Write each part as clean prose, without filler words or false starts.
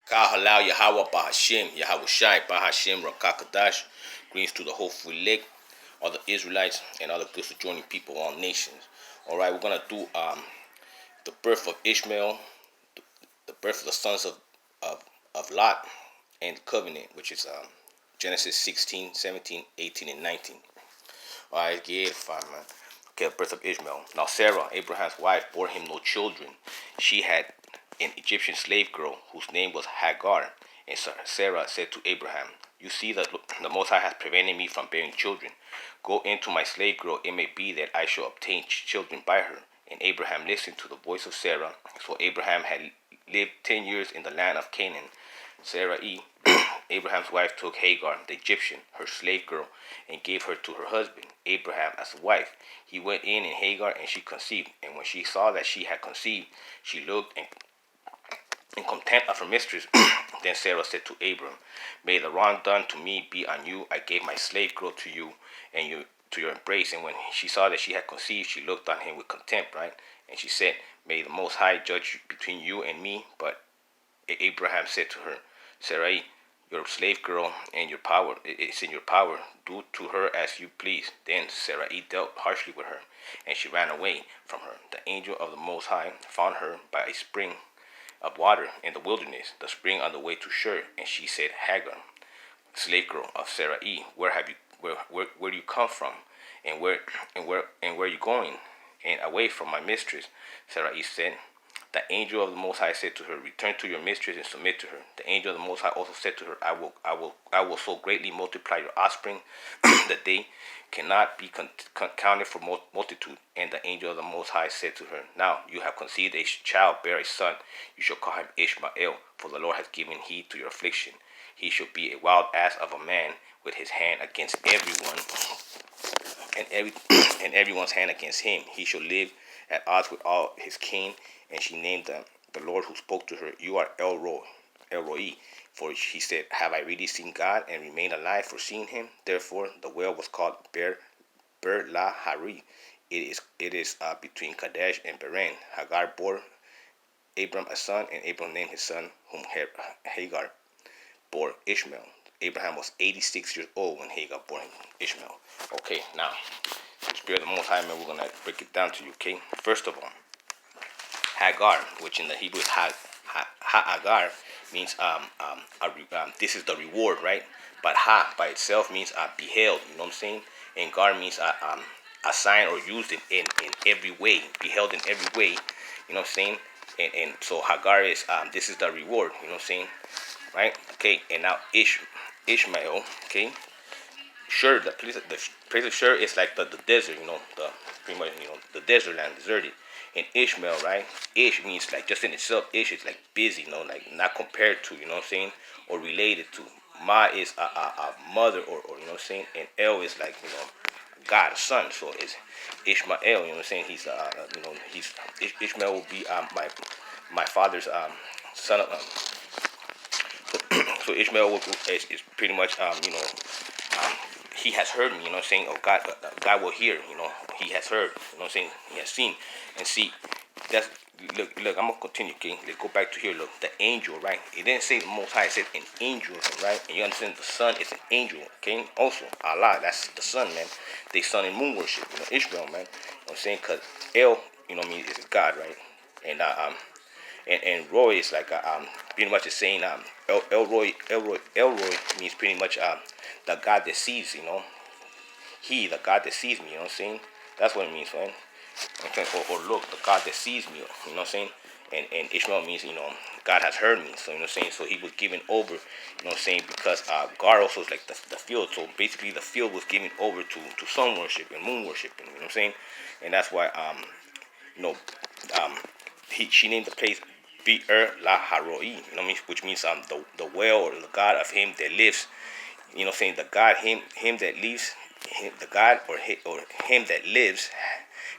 Kal Halal Yahweh Bahashim, Yahweh Shai Bahashim Rakakadash. Greetings to the hopeful elect, all the Israelites, and all the good sojourning people of all nations. Alright, we're going to do the birth of Ishmael, the birth of the sons of Lot, and the covenant, which is Genesis 16, 17, 18, and 19. Alright, get fine, man. Okay, the birth of Ishmael. Now Sarah, Abraham's wife, bore him no children. She had an Egyptian slave girl whose name was Hagar. And Sarah said to Abraham, "You see that the Most High has prevented me from bearing children. Go into my slave girl. It may be that I shall obtain children by her." And Abraham listened to the voice of Sarah. So Abraham had lived 10 years in the land of Canaan. Sarai, Abraham's wife, took Hagar, the Egyptian, her slave girl, and gave her to her husband, Abraham, as a wife. He went in Hagar, and she conceived. And when she saw that she had conceived, she looked in contempt of her mistress. Then Sarah said to Abram, "May the wrong done to me be on you. I gave my slave girl to you, and you to your embrace." And when she saw that she had conceived, she looked on him with contempt, right? And she said, "May the Most High judge between you and me." But Abraham said to her, "Sarai, your slave girl, and your power, it's in your power. Do to her as you please." Then Sarai dealt harshly with her, and she ran away from her. The angel of the Most High found her by a spring of water in the wilderness, the spring on the way to Shur. And she said, "Hagar, slave girl of Sarai, where do you come from, and where are you going, and away from my mistress?" Sarai said, "The angel of the Most High said to her, Return to your mistress and submit to her." The angel of the Most High also said to her, I will so greatly multiply your offspring that they cannot be counted for multitude." And the angel of the Most High said to her, "Now you have conceived a child, bear a son. You shall call him Ishmael, for the Lord has given heed to your affliction. He shall be a wild ass of a man, with his hand against everyone, and everyone's hand against him. He shall live at odds with all his kin." And she named the Lord who spoke to her, "You are El Roi." For she said, "Have I really seen God and remained alive for seeing him?" Therefore the well was called Ber La Hari. It is between Kadesh and Beren. Hagar bore Abram a son, and Abram named his son, whom Hagar bore, Ishmael. Abraham was 86 years old when Hagar bore him Ishmael. Okay, now, the Spirit of the Most High, man, we're going to break it down to you, okay? First of all, Hagar, which in the Hebrew is Hagar, means this is the reward, right? But Ha by itself means beheld, you know what I'm saying? And Gar means assigned or used in every way, beheld in every way, you know what I'm saying? And so Hagar is this is the reward, you know what I'm saying? Right? Okay, and now Ishmael, okay? Shur, the place of Shur is like the desert, you know, pretty much, you know, the desert land, deserted. And Ishmael, right? Ish means like just in itself. Ish is like busy, you know, like not compared to, you know what I'm saying, or related to. Ma is a mother, or you know what I'm saying, and El is like, you know, God, son. So it's Ishmael, you know what I'm saying. He's you know, Ishmael will be my father's son of so Ishmael is pretty much you know, he has heard me, you know what I'm saying? Or God will hear, you know, he has heard, you know what I'm saying? He has seen. And see, that's, look, I'm going to continue, okay? Let's go back to here, look, the angel, right? It didn't say the Most High, it said an angel, right? And you understand the sun is an angel, okay? Also, Allah, that's the sun, man. They sun and moon worship, you know, Ishmael, man. You know what I'm saying? Because El, you know what I mean, is God, right? And Roy is like pretty much the saying Elroy means pretty much the God that sees, you know. He, the God that sees me, you know what I'm saying? That's what it means, man. Okay, or look, the God that sees me, you know what I'm saying? And Ishmael means, you know, God has heard me, so you know what I'm saying? So he was given over, you know what I'm saying, because Gar also is like the field. So basically the field was given over to sun worship and moon worship, you know what I'm saying? And that's why you know, she named the place Bir La Haroi, you know what I mean, which means the well, or the God of him that lives, you know what I'm saying, the God, him that lives, the God or him that lives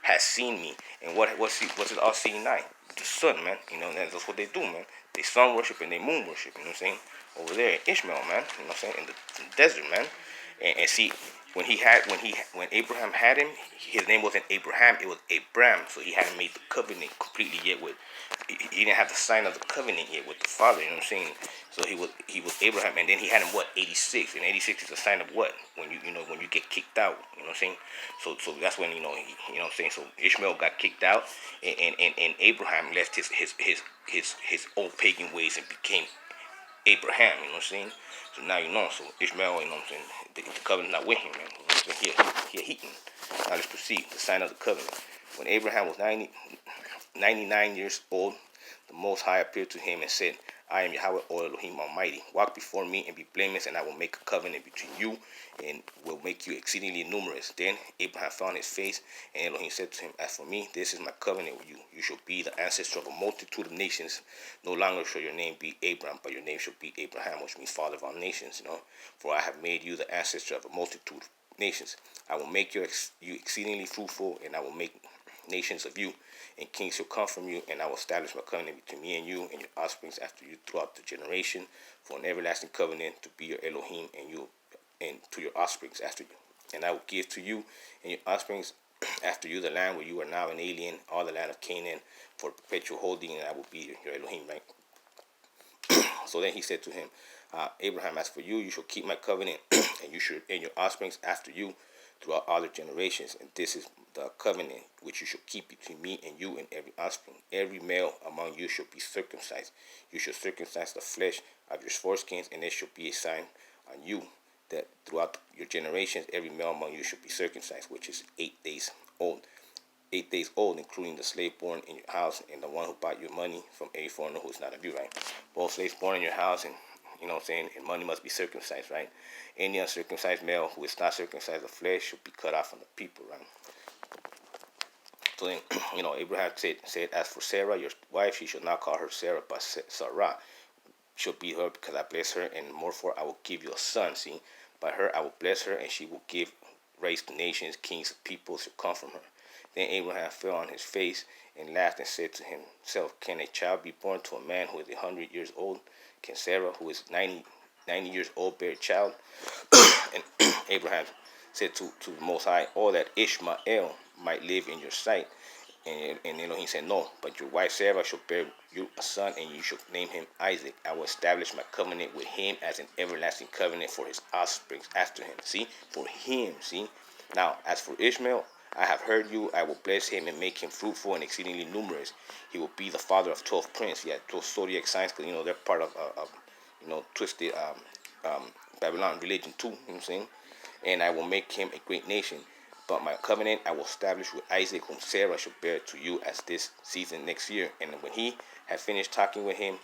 has seen me. And what's it all seeing now? The sun, man. You know, that's what they do, man. They sun worship and they moon worship, you know what I'm saying? Over there in Ishmael, man, you know what I'm saying, in the desert, man. And see, when Abraham had him, his name wasn't Abraham, it was Abram. So he hadn't made the covenant completely yet with. He didn't have the sign of the covenant yet with the father. You know what I'm saying? So he was Abraham, and then he had him what 86, and 86 is a sign of what when when you get kicked out. You know what I'm saying? So that's when you know what I'm saying. So Ishmael got kicked out, and Abraham left his old pagan ways and became Abraham, you know what I'm saying? So now you know. So Ishmael, you know what I'm saying? The covenant's not with him, man. You know what I'm saying? He Heaton. Now let's proceed. The sign of the covenant. When Abraham was 99 years old, the Most High appeared to him and said, I am Yahweh, O Elohim Almighty. Walk before me and be blameless, and I will make a covenant between you and will make you exceedingly numerous. Then Abraham fell on his face, and Elohim said to him, As for me, this is my covenant with you. You shall be the ancestor of a multitude of nations. No longer shall your name be Abram, but your name shall be Abraham, which means father of all nations. For I have made you the ancestor of a multitude of nations. I will make you exceedingly fruitful, and I will make nations of you, and kings shall come from you, and I will establish my covenant between me and you and your offspring after you throughout the generation, for an everlasting covenant to be your Elohim and to your offspring after you. And I will give to you and your offspring after you the land where you are now an alien, all the land of Canaan, for perpetual holding, and I will be your Elohim. Right? So then he said to him, Abraham, as for you, you shall keep my covenant, and your offspring after you throughout all the generations. And this is the covenant which you shall keep between me and you and every offspring. Every male among you shall be circumcised. You shall circumcise the flesh of your foreskins, and it shall be a sign on you that throughout your generations every male among you shall be circumcised, which is 8 days old. 8 days old, including the slave born in your house and the one who bought your money from a foreigner who is not of you, right? Both slaves born in your house and you know what I'm saying, and money must be circumcised, right? Any uncircumcised male who is not circumcised of flesh should be cut off from the people, right? So then, Abraham said, as for Sarah, your wife, she shall not call her Sarah, but Sarah shall be her, because I bless her, and moreover I will give you a son. See, by her I will bless her, and she will give race to nations, kings of peoples shall come from her. Then Abraham fell on his face and laughed and said to himself, Can a child be born to a man who is 100 years old? Can Sarah, who is 90 years old, bear a child? And Abraham said to the Most High, Oh, that Ishmael might live in your sight. And Elohim said, No, but your wife Sarah shall bear you a son, and you shall name him Isaac. I will establish my covenant with him as an everlasting covenant for his offspring after him. See, for him, see. Now, as for Ishmael, I have heard you. I will bless him and make him fruitful and exceedingly numerous. He will be the father of 12 princes. Yeah, 12 zodiac signs, because they're part of twisted Babylon religion too. You know what I'm saying? And I will make him a great nation. But my covenant I will establish with Isaac, whom Sarah shall bear to you as this season next year. And when he had finished talking with him,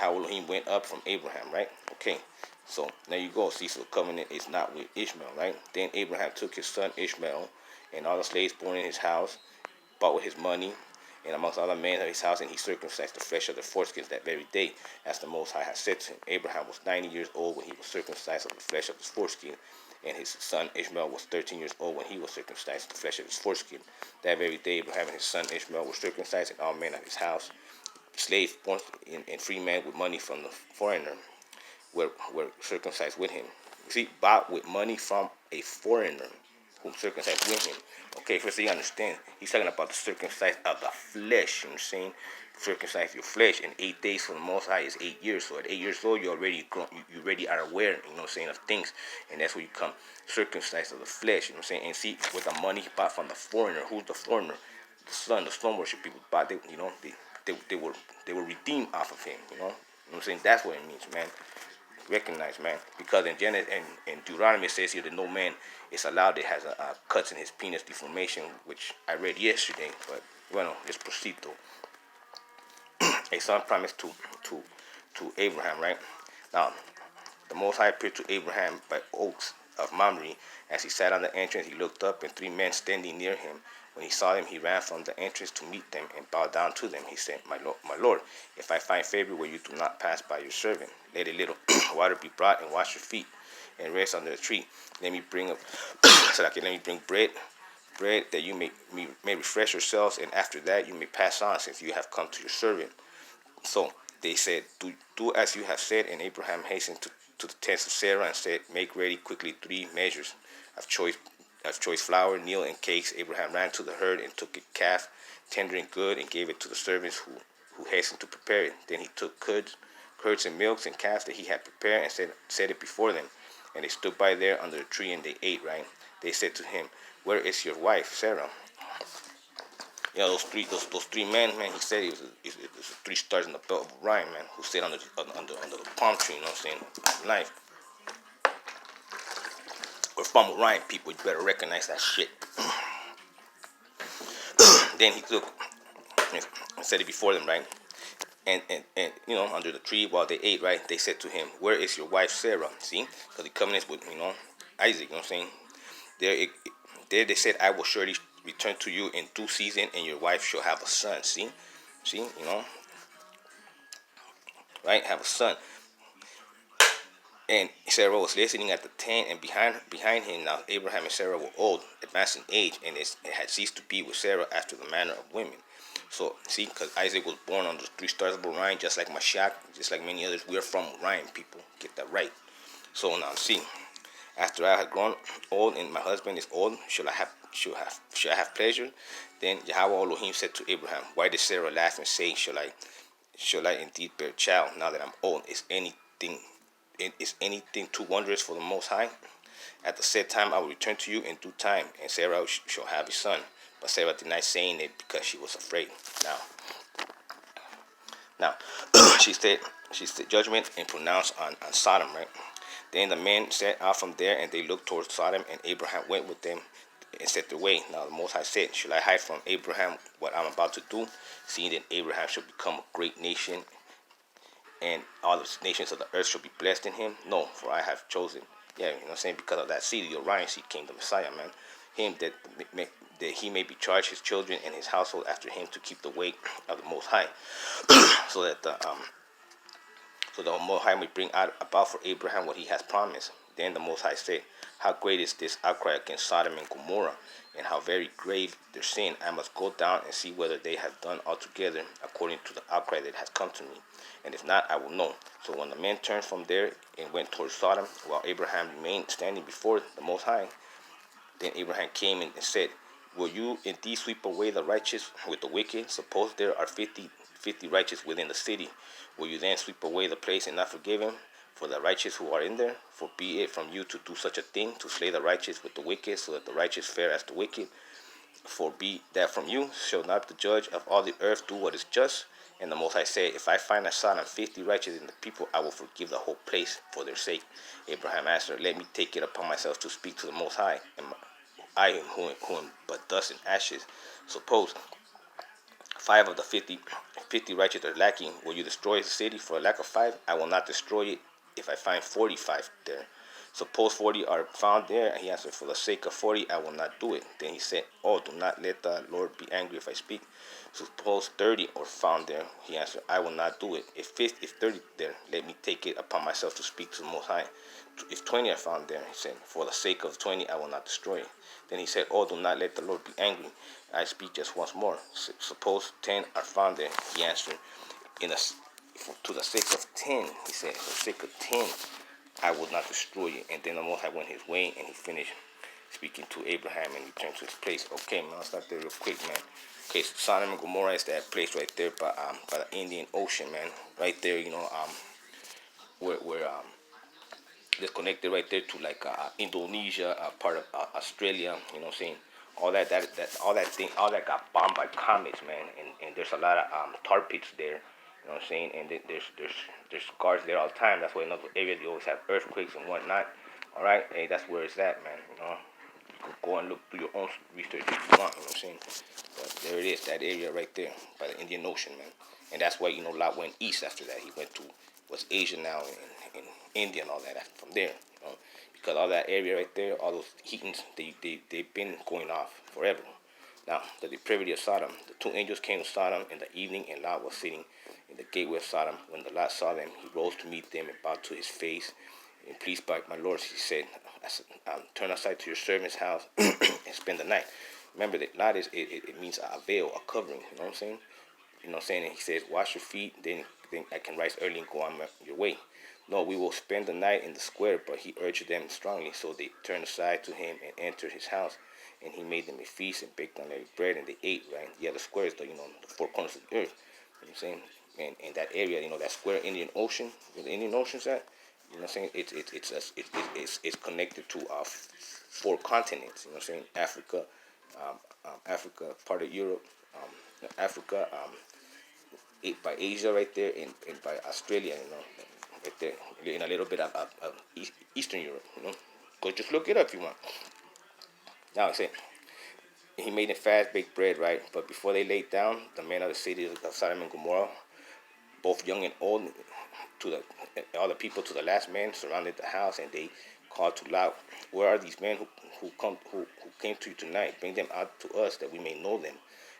Elohim went up from Abraham, right? Okay, so there you go. See, so the covenant is not with Ishmael, right? Then Abraham took his son Ishmael and all the slaves born in his house, bought with his money, and amongst all the men of his house, and he circumcised the flesh of their foreskins that very day, as the Most High had said to him. Abraham was 90 years old when he was circumcised of the flesh of his foreskin, and his son Ishmael was 13 years old when he was circumcised of the flesh of his foreskin. That very day Abraham and his son Ishmael were circumcised, and all men of his house, slave born and free man with money from the foreigner, were circumcised with him. You see, bought with money from a foreigner whom circumcised with him. Okay, first you understand, he's talking about the circumcised of the flesh. You know what I'm saying? Circumcise your flesh, and 8 days for the Most High is 8 years. So at 8 years old, you already grown, you already are aware, you know what I'm saying, of things, and that's where you come circumcised of the flesh. You know what I'm saying? And see, with the money bought from the foreigner, who's the foreigner? The stone worship people bought. They were redeemed off of him. You know what I'm saying? That's what it means, man. Recognize, man, because in Genesis and Deuteronomy it says here that no man is allowed that has a cuts in his penis deformation, which I read yesterday. But let's proceed though. A son promised to Abraham, right? Now, the Most High appeared to Abraham by oaks of Mamre. As he sat on the entrance, he looked up, and 3 men standing near him. When he saw them, he ran from the entrance to meet them and bowed down to them. He said, My Lord, if I find favor where you do not pass by your servant, let a little water be brought and wash your feet and rest under the tree. Let me bring bread that you may refresh yourselves, and after that you may pass on, since you have come to your servant. So they said, do as you have said, and Abraham hastened to the tents of Sarah and said, make ready quickly 3 measures of choice flour, meal, and cakes. Abraham ran to the herd and took a calf, tender and good, and gave it to the servants who hastened to prepare it. Then he took curds and milks and calves that he had prepared and set it before them. And they stood by there under the tree and they ate, right? They said to him, where is your wife, Sarah? You know, those three men, man, he said it was 3 stars in the belt of Orion, man, who sit under the palm tree, you know what I'm saying? Life. We're from Orion, people, you better recognize that shit. Then he took and set it before them, right? And you know, under the tree while they ate, right, they said to him, where is your wife Sarah? See, because the covenants with, you know, Isaac, you know what I'm saying? There they said, I will surely return to you in due season, and your wife shall have a son. See, you know, right, have a son. And Sarah was listening at the tent, and behind him now Abraham and Sarah were old, advanced in age, and it had ceased to be with Sarah after the manner of women. So, see, because Isaac was born on the 3 stars of Orion, just like Mashiach, just like many others. We're from Orion, people. Get that right. So now, see, after I had grown old and my husband is old, shall I have pleasure? Then Yahweh Elohim said to Abraham, why did Sarah laugh and say, shall I indeed bear a child now that I'm old? Is anything too wondrous for the Most High? At the said time I will return to you in due time, and Sarah shall have a son. But Sarah denied saying it because she was afraid. Now, she said judgment and pronounced on Sodom, right? Then the men set out from there, and they looked towards Sodom, and Abraham went with them and set their way. Now the Most High said, shall I hide from Abraham what I'm about to do, seeing that Abraham shall become a great nation, and all the nations of the earth shall be blessed in him? No, for I have chosen, you know what I'm saying, because of that seed, the Orion seed, came the Messiah, man. Him that he may be charged, his children and his household after him, to keep the way of the Most High, so that the Most High may bring out about for Abraham what he has promised. Then the Most High said, how great is this outcry against Sodom and Gomorrah, and how very grave their sin. I must go down and see whether they have done altogether according to the outcry that has come to me, and if not, I will know. So when the men turned from there and went towards Sodom, while Abraham remained standing before the Most High, then Abraham came and said, will you indeed sweep away the righteous with the wicked? Suppose there are 50 righteous within the city. Will you then sweep away the place and not forgive him for the righteous who are in there? For be it from you to do such a thing, to slay the righteous with the wicked, so that the righteous fare as the wicked. For be that from you, shall not the judge of all the earth do what is just? And the Most High said, if I find a Sodom 50 righteous in the people, I will forgive the whole place for their sake. Abraham answered, let me take it upon myself to speak to the Most High, and I who am but dust and ashes. Suppose 5 of the 50 righteous are lacking. Will you destroy the city for a lack of 5? I will not destroy it if I find 45 there. Suppose 40 are found there. And he answered, for the sake of 40, I will not do it. Then he said, oh, do not let the Lord be angry if I speak. Suppose 30 are found there. He answered, I will not do it. If 30 there, let me take it upon myself to speak to the Most High. If 20 are found there, he said, for the sake of 20, I will not destroy it. Then he said, oh, do not let the Lord be angry. I speak just once more. Suppose 10 are found there. He answered, to the sake of 10, he said, for the sake of 10, I will not destroy you. And then the Most High went his way, and he finished speaking to Abraham and returned to his place. Okay, man, I'll start there real quick, man. Okay, so Sodom and Gomorrah is that place right there by the Indian Ocean, man. Right there, you know, where it's connected right there to like Indonesia, part of Australia. You know what I'm saying? All that got bombed by comets, man. And there's a lot of tar pits there. You know what I'm saying? And there's scars there all the time. That's why in other areas you always have earthquakes and whatnot. All right, hey, that's where it's at, man. You know, you could go and look through your own research if you want. You know what I'm saying? But there it is, that area right there by the Indian Ocean, man. And that's why, you know, Lot went east after that. He went to what's Asia now and India and all that from there. You know, because all that area right there, all those heatings, they've been going off forever. Now, the depravity of Sodom. The 2 angels came to Sodom in the evening, and Lot was sitting in the gateway of Sodom. When the Lot saw them, he rose to meet them and bowed to his face. And please, by my lords, he said, turn aside to your servant's house and spend the night. Remember that Lot it means a veil, a covering. You know what I'm saying? You know what I'm saying? And he says, wash your feet, then then I can rise early and go on your way. No, we will spend the night in the square. But he urged them strongly, so they turned aside to him and entered his house. And he made them a feast and baked unleavened bread, and they ate, right? Yeah, the square is the four corners of the earth. You know what I'm saying? And that area, that square Indian Ocean, where the Indian Ocean's at, you know what I'm saying? It's connected to four continents. You know what I'm saying? Africa, part of Europe, Africa, by Asia right there, and by Australia, right there, in a little bit of Eastern Europe. Go just look it up if you want. Now I say, he made them fast baked bread, right? But before they laid down, the men of the city of Sodom and Gomorrah, both young and old, to the all the people to the last man surrounded the house, and they called to Lot, "Where are these men who came to you tonight? Bring them out to us, that we may know them."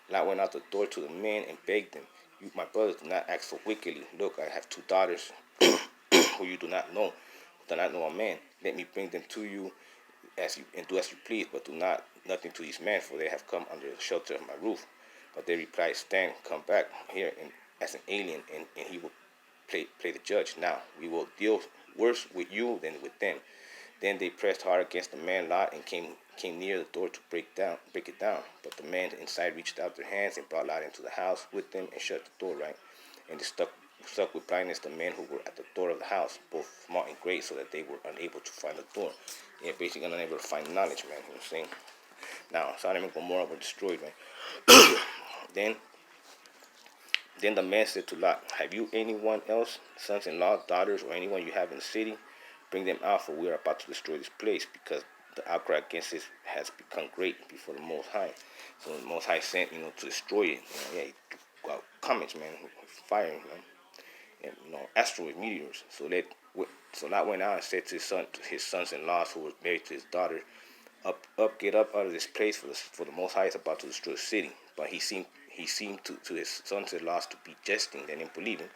Lot went out the door to the men and begged them, "You, my brothers, do not act so wickedly. Look, I have two daughters who you do not know a man. Let me bring them to you, and do as you please, but do not nothing to these men, for they have come under the shelter of my roof." But they replied, "Stand, come back here as an alien, and he will play the judge. Now we will deal worse with you than with them." Then they pressed hard against the man Lot, and came near the door to break it down. But the men inside reached out their hands and brought Lot into the house with them and shut the door, right? And they struck with blindness the men who were at the door of the house, both small and great, so that they were unable to find the door. Yeah, basically unable to find knowledge, man. You know what I'm saying? Now Sodom and Gomorrah were destroyed, man. then Then the man said to Lot, "Have you anyone else, sons-in-law, daughters, or anyone you have in the city? Bring them out, for we are about to destroy this place, because the outcry against it has become great before the Most High." So the Most High sent, to destroy it. He comets, man, fire, and asteroid meteors. So Lot went out and said to his sons-in-laws, who were married to his daughter, get up out of this place, for the Most High is about to destroy the city." But he seemed to his sons-in-law to be jesting than in believing.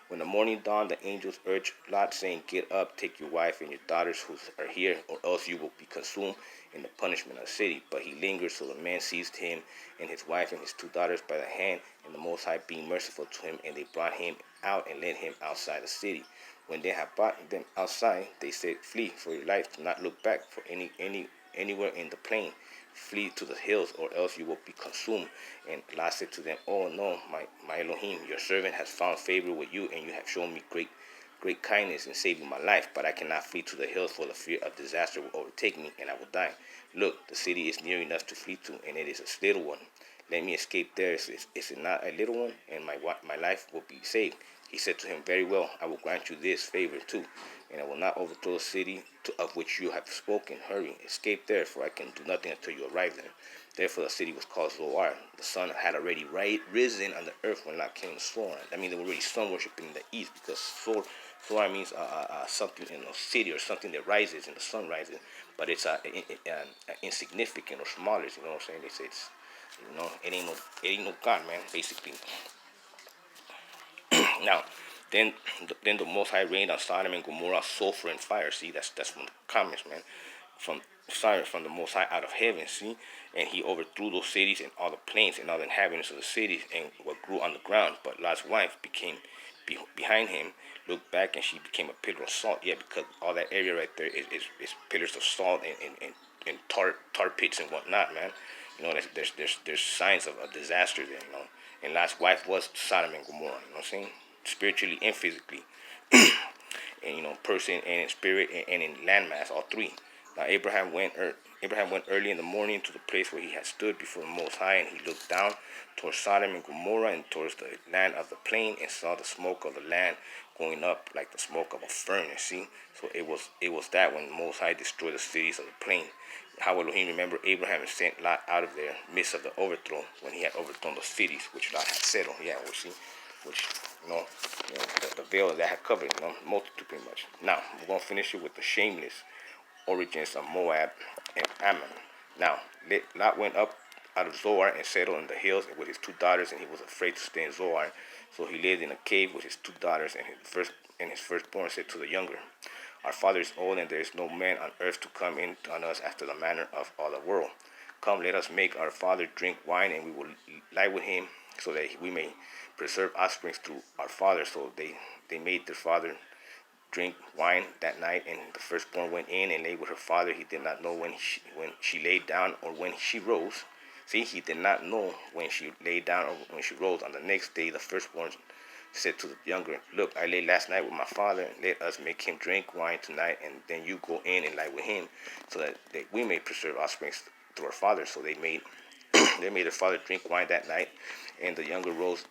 When the morning dawned, the angels urged Lot, saying, "Get up, take your wife and your daughters who are here, or else you will be consumed in the punishment of the city." But he lingered, so the man seized him and his wife and his two daughters by the hand, and the Most High being merciful to him, and they brought him out and led him outside the city. When they had brought them outside, they said, "Flee for your life, do not look back for anywhere in the plain. Flee to the hills, or else you will be consumed." And Lot said to them, "Oh no, my Elohim, your servant has found favor with you, and you have shown me great kindness in saving my life. But I cannot flee to the hills, for the fear of disaster will overtake me, and I will die. Look, the city is near enough to flee to, and it is a little one. Let me escape there. Is it not a little one? And my life will be saved." He said to him, "Very well, I will grant you this favor too, and I will not overthrow the city of which you have spoken. Hurry, escape there, for I can do nothing until you arrive there." Therefore the city was called Zoar. The sun had already risen on the earth when Lot came to Zoar. That means they were already sun worshipping in the east, because Zoar means something in a city, or something that rises and the sun rises, but it's insignificant or smaller. You know what I'm saying? They say it's, it ain't no God, man. Basically. Now, then the Most High rained on Sodom and Gomorrah sulfur and fire. See, that's from the comments, man. From the Most High out of heaven. See, and he overthrew those cities and all the plains and all the inhabitants of the cities and what grew on the ground. But Lot's wife became behind him, looked back, and she became a pillar of salt. Yeah, because all that area right there is pillars of salt and tar pits and whatnot, man. There's signs of a disaster there. And Lot's wife was Sodom and Gomorrah. You know what I'm saying? Spiritually and physically, and person and in spirit and in landmass, all three. Now Abraham went early in the morning to the place where he had stood before the Most High, and he looked down towards Sodom and Gomorrah and towards the land of the plain, and saw the smoke of the land going up like the smoke of a furnace. See, so it was that when the Most High destroyed the cities of the plain. How Elohim remembered Abraham and sent Lot out of there midst of the overthrow, when he had overthrown the cities which Lot had settled. Yeah, we see. Which, the veil that had covered, multitude pretty much. Now, we're going to finish it with the shameless origins of Moab and Ammon. Now, Lot went up out of Zoar and settled in the hills with his two daughters, and he was afraid to stay in Zoar. So he lived in a cave with his two daughters, and his firstborn said to the younger, "Our father is old, and there is no man on earth to come in on us after the manner of all the world. Come, let us make our father drink wine, and we will lie with him so that we may preserve offspring through our father. So they made their father drink wine that night, and the firstborn went in and lay with her father. He did not know when she laid down or when she rose. See, he did not know when she laid down or when she rose. On the next day, the firstborn said to the younger, "Look, I lay last night with my father. Let us make him drink wine tonight, and then you go in and lie with him, so that we may preserve offspring through our father." So they made they made their father drink wine that night, and the younger rose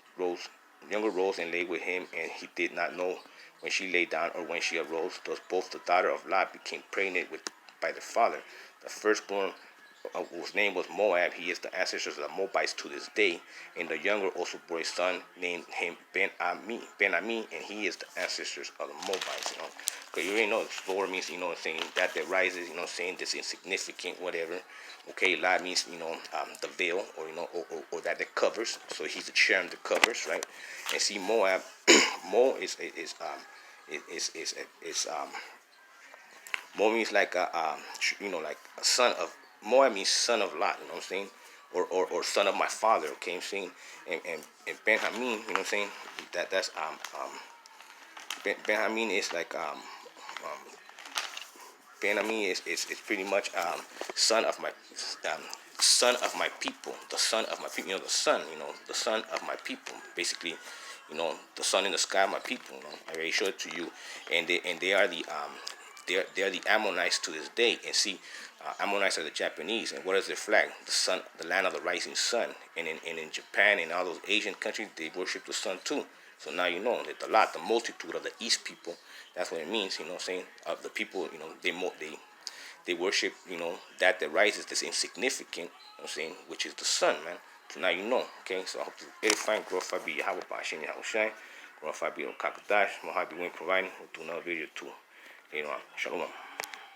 and lay with him, and he did not know when she lay down or when she arose. Thus both the daughter of Lot became pregnant by their father. The firstborn, whose name was Moab, he is the ancestor of the Moabites to this day. And the younger also bore a son, named him Ben-Ami, and he is the ancestors of the Moabites. Because you already know, Lord means, saying that rises, saying this insignificant, whatever. Okay, Lot means, the veil, or that covers. So he's the cherub that covers, right? And see, Moab, Mo Mo means like like a son of, Moab means son of Lot, you know what I'm saying? Or son of my father, okay, I'm saying? And Benjamin, you know what I'm saying? That's Benjamin is like Benjamin is pretty much son of my people, the son of my people, the son of my people, basically, the sun in the sky, my people. I already showed it to you, and they are the they are the Ammonites to this day. And see, Ammonites are the Japanese, and what is their flag? The sun, the land of the rising sun. And in Japan and all those Asian countries, they worship the sun too. So now you know that the multitude of the East people. That's what it means. You know what I'm saying? Of the people, they worship, that rises, that's insignificant, I'm saying, which is the sun, man. So now you know, okay? So I hope to edify and glorify be Yahweh Ba'ashem Yahweh Shai, glorify be Okakadash, Mojave be providing. We'll do another video too later on. Shalom.